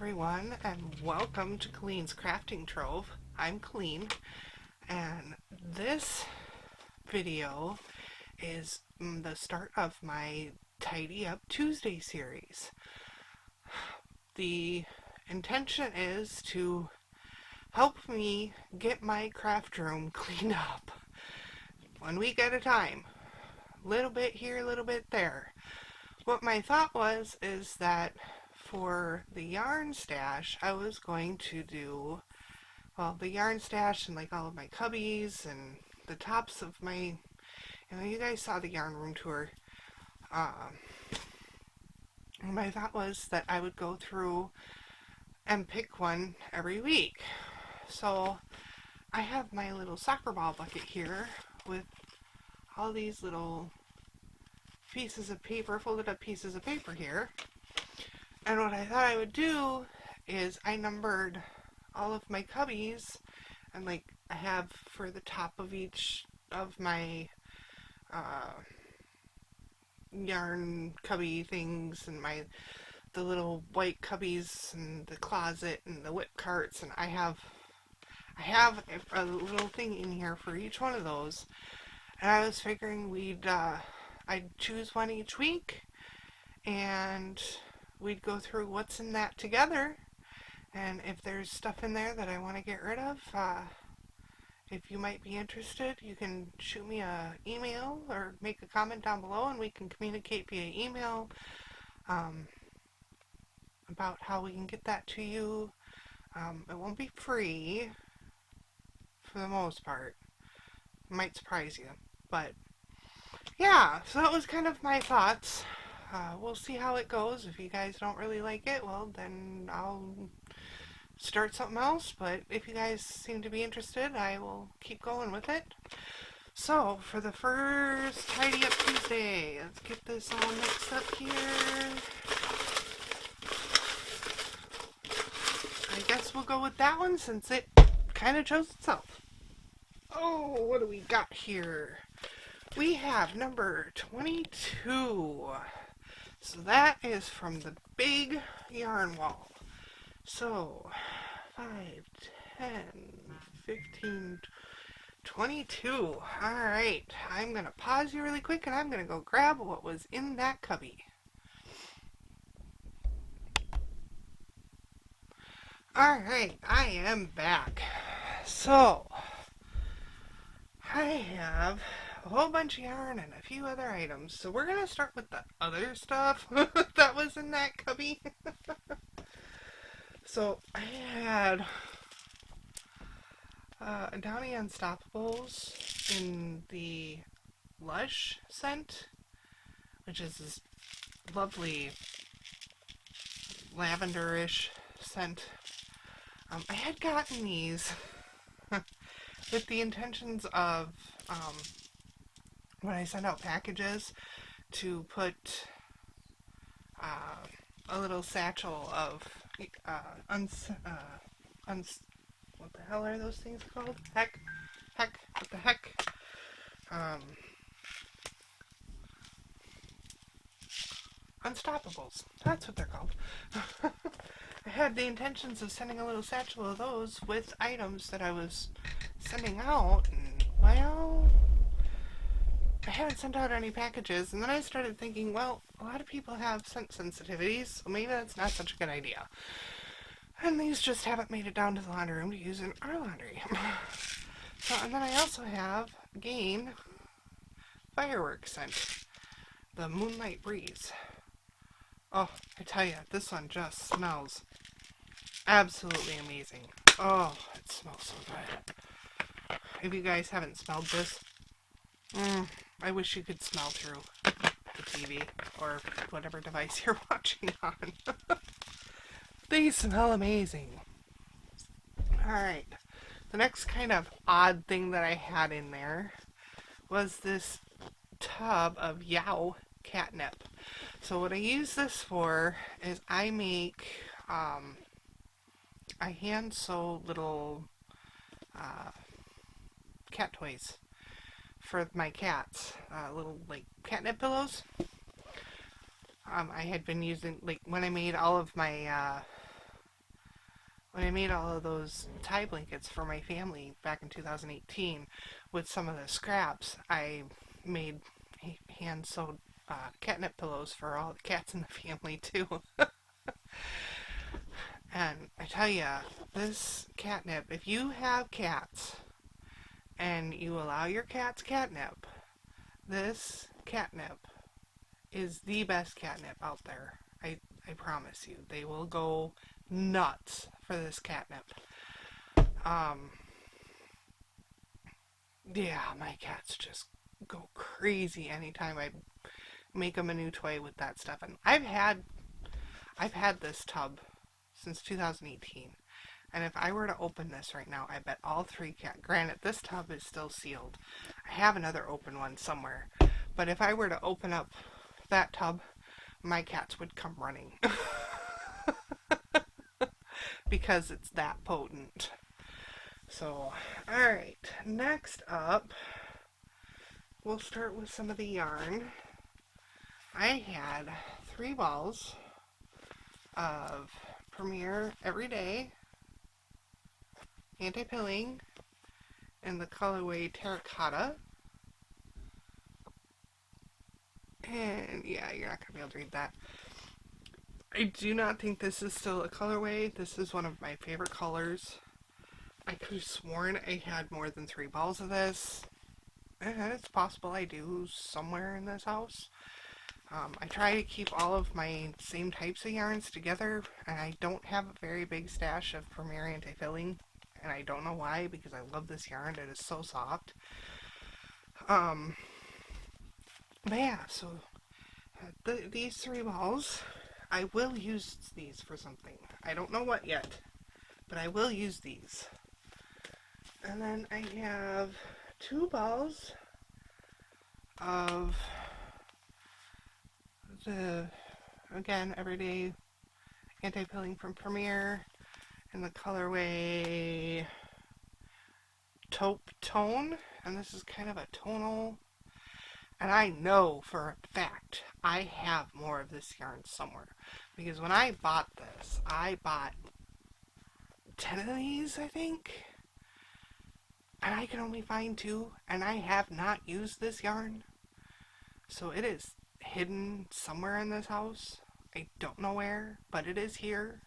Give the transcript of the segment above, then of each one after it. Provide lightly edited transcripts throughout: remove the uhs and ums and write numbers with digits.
everyone, and welcome to Colleenscraftingtrove. I'm Colleen, and this video is the start of my Tidy Up Tuesday series. The intention is to help me get my craft room cleaned up 1 week at a time. Little bit here, little bit there. What my thought was is that for the yarn stash, I was going to do, well, the yarn stash and like all of my cubbies and the tops of my, you guys saw the yarn room tour. My thought was that I would go through and pick one every week. So I have my little soccer ball bucket here with all these little pieces of paper, folded up pieces of paper here. And what I thought I would do is I numbered all of my cubbies, and like I have for the top of each of my yarn cubby things, and the little white cubbies and the closet and the whip carts, and I have a little thing in here for each one of those. And I was figuring I'd choose one each week, and we'd go through what's in that together. And if there's stuff in there that I want to get rid of, if you might be interested, you can shoot me an email or make a comment down below, and we can communicate via email about how we can get that to you. It won't be free for the most part. It might surprise you, but yeah, so that was kind of my thoughts. We'll see how it goes. If you guys don't really like it, well, then I'll start something else. But if you guys seem to be interested, I will keep going with it. So, for the first Tidy Up Tuesday, let's get this all mixed up here. I guess we'll go with that one since it kind of chose itself. Oh, what do we got here? We have number 22. So that is from the big yarn wall. So 5, 10, 15, 22. Alright, I'm going to pause you really quick, and I'm going to go grab what was in that cubby. Alright, I am back. So I have a whole bunch of yarn and a few other items. So we're going to start with the other stuff that was in that cubby. So I had Downy Unstoppables in the Lush scent, which is this lovely lavenderish scent. I had gotten these with the intentions of when I send out packages to put a little satchel of what the hell are those things called? Heck, what the heck? Unstoppables. That's what they're called. I had the intentions of sending a little satchel of those with items that I was sending out, and well, I haven't sent out any packages. And then I started thinking, well, a lot of people have scent sensitivities, so maybe that's not such a good idea. And these just haven't made it down to the laundry room to use in our laundry. So, and then I also have Gain Fireworks scent, the Moonlight Breeze. Oh, I tell you, this one just smells absolutely amazing. Oh, it smells so good. If you guys haven't smelled this, I wish you could smell through the TV or whatever device you're watching on. They smell amazing. Alright, the next kind of odd thing that I had in there was this tub of Yeoww Catnip. So what I use this for is I make, I hand sew little cat toys for my cats, little like catnip pillows. I had been using, like when I made all of my when I made all of those tie blankets for my family back in 2018 with some of the scraps, I made hand sewed catnip pillows for all the cats in the family too. And I tell ya, this catnip, if you have cats and you allow your cats catnip, this catnip is the best catnip out there. I promise you. They will go nuts for this catnip. Um, yeah, my cats just go crazy anytime I make them a new toy with that stuff. And I've had this tub since 2018. And if I were to open this right now, I bet all three cats. Granted, this tub is still sealed. I have another open one somewhere. But if I were to open up that tub, my cats would come running. Because it's that potent. So, alright. Next up, we'll start with some of the yarn. I had 3 balls of Premier Everyday Anti-Pilling in the colorway Terracotta. And yeah, you're not going to be able to read that. I do not think this is still a colorway. This is one of my favorite colors. I could have sworn I had more than 3 balls of this. And it's possible I do somewhere in this house. I try to keep all of my same types of yarns together, and I don't have a very big stash of Premier Anti-Filling, and I don't know why, because I love this yarn. It is so soft. But yeah, so these 3 balls, I will use these for something. I don't know what yet, but I will use these. And then I have 2 balls of the, again, Everyday Anti-Pilling from Premier in the colorway Taupe Tone. And this is kind of a tonal. And I know for a fact I have more of this yarn somewhere. Because when I bought this, I bought 10 of these, I think. And I can only find 2. And I have not used this yarn. So it is hidden somewhere in this house. I don't know where, but it is here.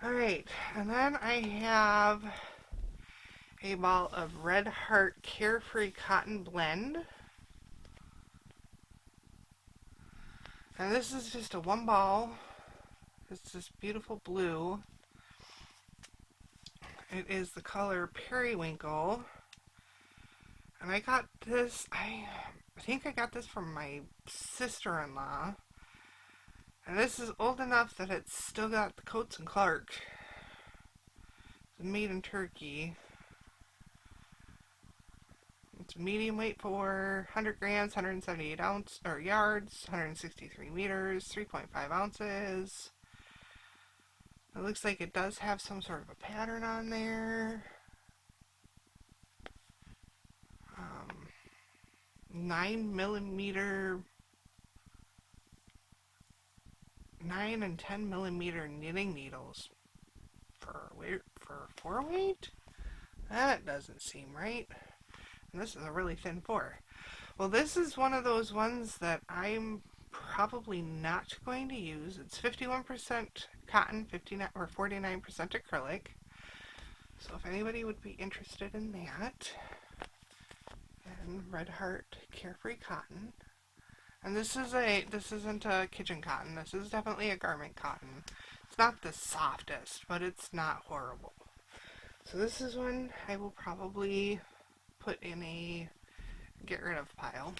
Alright, and then I have a ball of Red Heart Carefree Cotton Blend. And this is just a 1 ball. It's this beautiful blue. It is the color Periwinkle. And I got this, I think I got this from my sister-in-law. And this is old enough that it's still got the Coats and Clark. It's made in Turkey. It's medium weight for 100 grams, 178 yards, 163 meters, 3.5 ounces. It looks like it does have some sort of a pattern on there. 9 and 10 millimeter knitting needles for 4 weight? That doesn't seem right. And this is a really thin 4. Well, this is one of those ones that I'm probably not going to use. It's 51% cotton, 59 or 49% acrylic. So if anybody would be interested in that, and Red Heart Carefree Cotton. And this isn't a kitchen cotton. This is definitely a garment cotton. It's not the softest, but it's not horrible. So this is one I will probably put in a get rid of pile.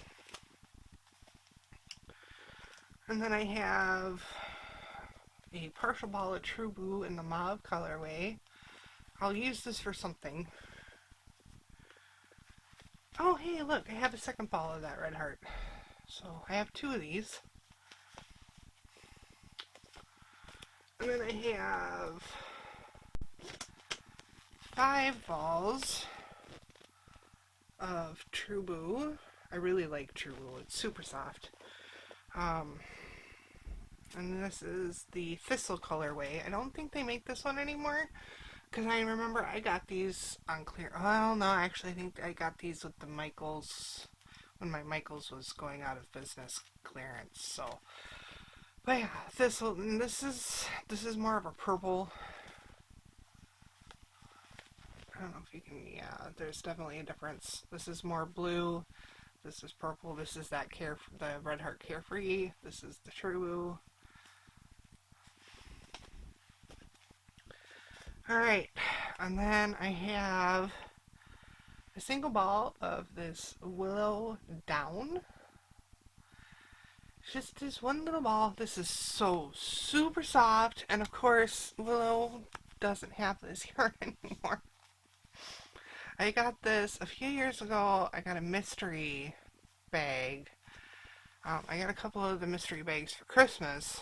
And then I have a partial ball of True Blue in the mauve colorway. I'll use this for something. Oh, hey, look, I have a second ball of that Red Heart. So I have 2 of these. And then I have 5 balls of True Blue. I really like True Blue. It's super soft. And this is the Thistle colorway. I don't think they make this one anymore. Because I remember I got these on clear. Well, no, actually, I think I got these with the Michaels when my Michaels was going out of business clearance. So, but yeah, this is more of a purple. I don't know if you can. Yeah, there's definitely a difference. This is more blue. This is purple. This is the Red Heart Carefree. This is the True. All right, and then I have a single ball of this Willow Down. Just this one little ball. This is so super soft, and of course, Willow doesn't have this yarn anymore. I got this a few years ago. I got a mystery bag. I got a couple of the mystery bags for Christmas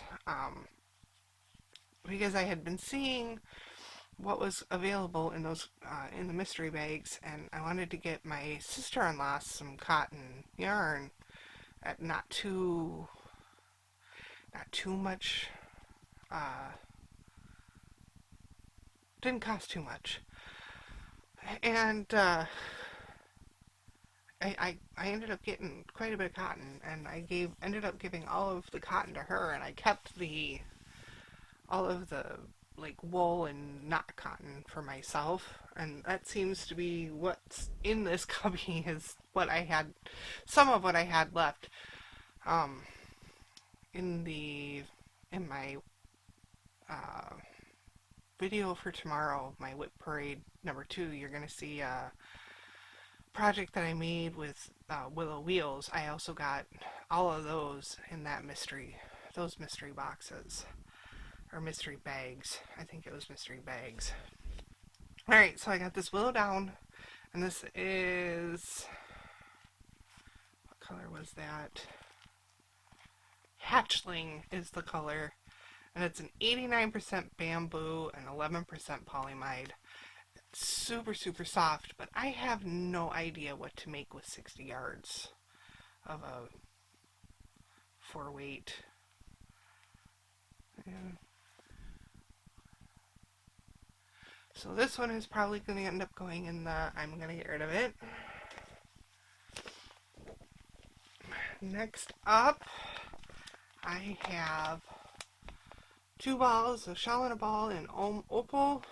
because I had been seeing what was available in those in the mystery bags, and I wanted to get my sister-in-law some cotton yarn at not too much. Didn't cost too much, and I ended up getting quite a bit of cotton, and ended up giving all of the cotton to her, and I kept all of the like wool and not cotton for myself, and that seems to be what's in this cubby is what I had, some of what I had left. Um, in my uh, video for tomorrow, my Whip Parade #2, you're gonna see a project that I made with Willow Wheels. I also got all of those in those mystery boxes. Or mystery bags. I think it was mystery bags. Alright, so I got this Willow Down, and this is, what color was that? Hatchling is the color, and it's an 89% bamboo and 11% polyamide. It's super, super soft, but I have no idea what to make with 60 yards of a 4-weight. And so this one is probably going to end up going in I'm going to get rid of it. Next up, I have 2 balls of Shaolin Ball and Opal.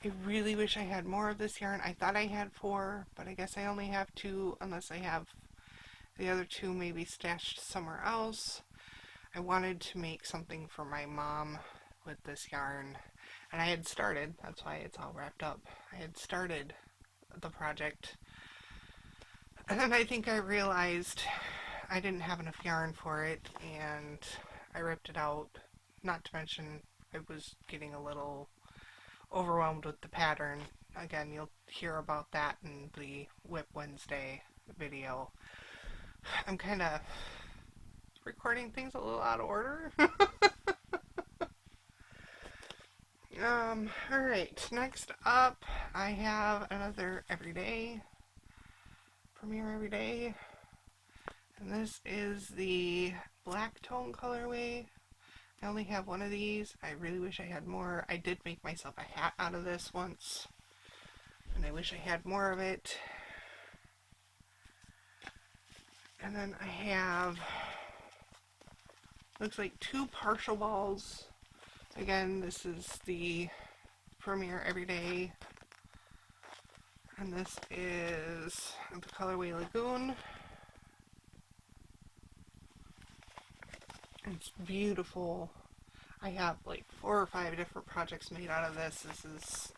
I really wish I had more of this yarn. I thought I had 4, but I guess I only have 2, unless I have the other 2 maybe stashed somewhere else. I wanted to make something for my mom with this yarn, and I had started, that's why it's all wrapped up. I had started the project, and then I think I realized I didn't have enough yarn for it, and I ripped it out. Not to mention, I was getting a little overwhelmed with the pattern. Again, you'll hear about that in the Whip Wednesday video. I'm kind of recording things a little out of order. Alright, next up, I have another Everyday, Premier Everyday, and this is the black tone colorway. I only have one of these. I really wish I had more. I did make myself a hat out of this once, and I wish I had more of it. And then I have, looks like 2 partial balls. Again, this is the Premier Everyday, and this is the colorway Lagoon. It's beautiful. I have like 4 or 5 different projects made out of this. This is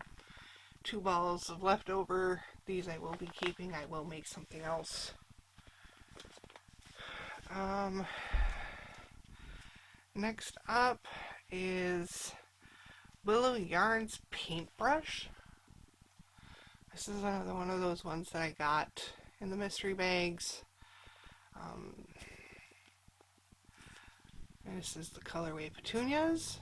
2 balls of leftover. These I will be keeping. I will make something else. Next up is Willow Yarns Paintbrush. This is another one of those ones that I got in the mystery bags. This is the colorway Petunias.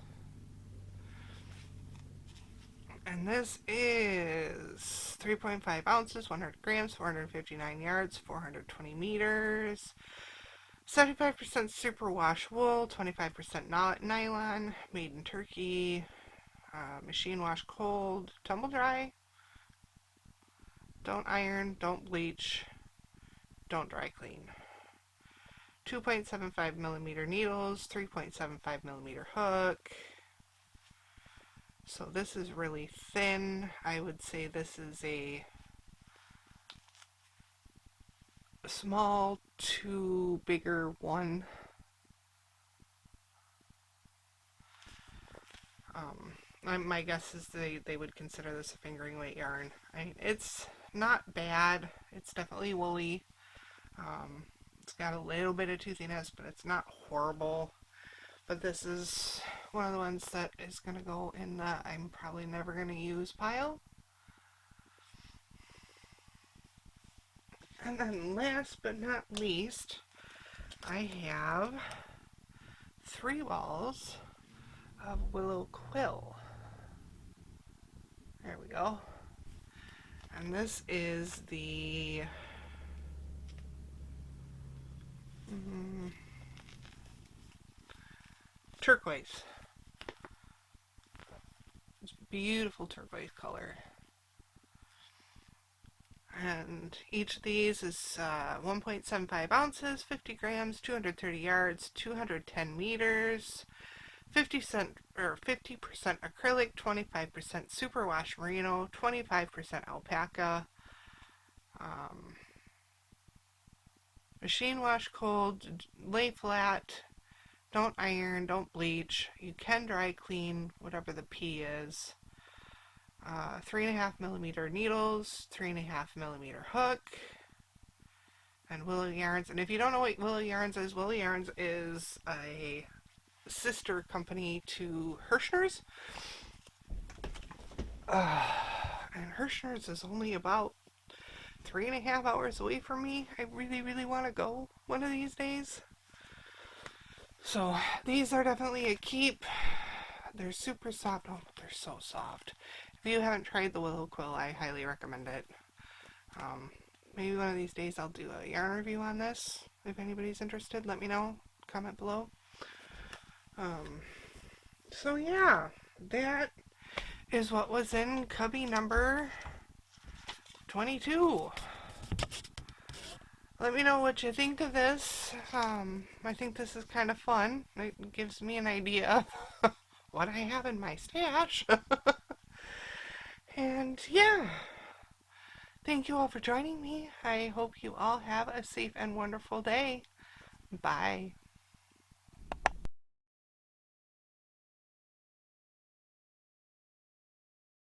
And this is 3.5 ounces, 100 grams, 459 yards, 420 meters. 75% superwash wool, 25% nylon, made in Turkey, machine wash cold, tumble dry, don't iron, don't bleach, don't dry clean. 2.75 millimeter needles, 3.75 millimeter hook. So this is really thin. I would say this is a small to bigger one. My guess is they would consider this a fingering weight yarn. It's not bad. It's definitely woolly. It's got a little bit of toothiness, but it's not horrible. But this is one of the ones that is going to go in the I'm probably never going to use pile. And then last but not least, I have 3 balls of willow quill. There we go. And this is the turquoise. It's beautiful turquoise color. And each of these is 1.75 ounces, 50 grams, 230 yards, 210 meters, 50% acrylic, 25% superwash merino, 25% alpaca, machine wash cold, lay flat, don't iron, don't bleach. You can dry clean, whatever the P is. 3.5 millimeter needles, 3.5 millimeter hook, and Willow Yarns. And if you don't know what Willow Yarns is a sister company to Hirschner's. And Hirschner's is only about 3.5 hours away from me. I really, really want to go one of these days. So these are definitely a keep. They're super soft. Oh, they're so soft. If you haven't tried the Willow Quill, I highly recommend it. Maybe one of these days I'll do a yarn review on this. If anybody's interested, let me know. Comment below. So yeah, that is what was in cubby number 22. Let me know what you think of this. I think this is kind of fun. It gives me an idea of what I have in my stash. And yeah, thank you all for joining me. I hope you all have a safe and wonderful day. Bye.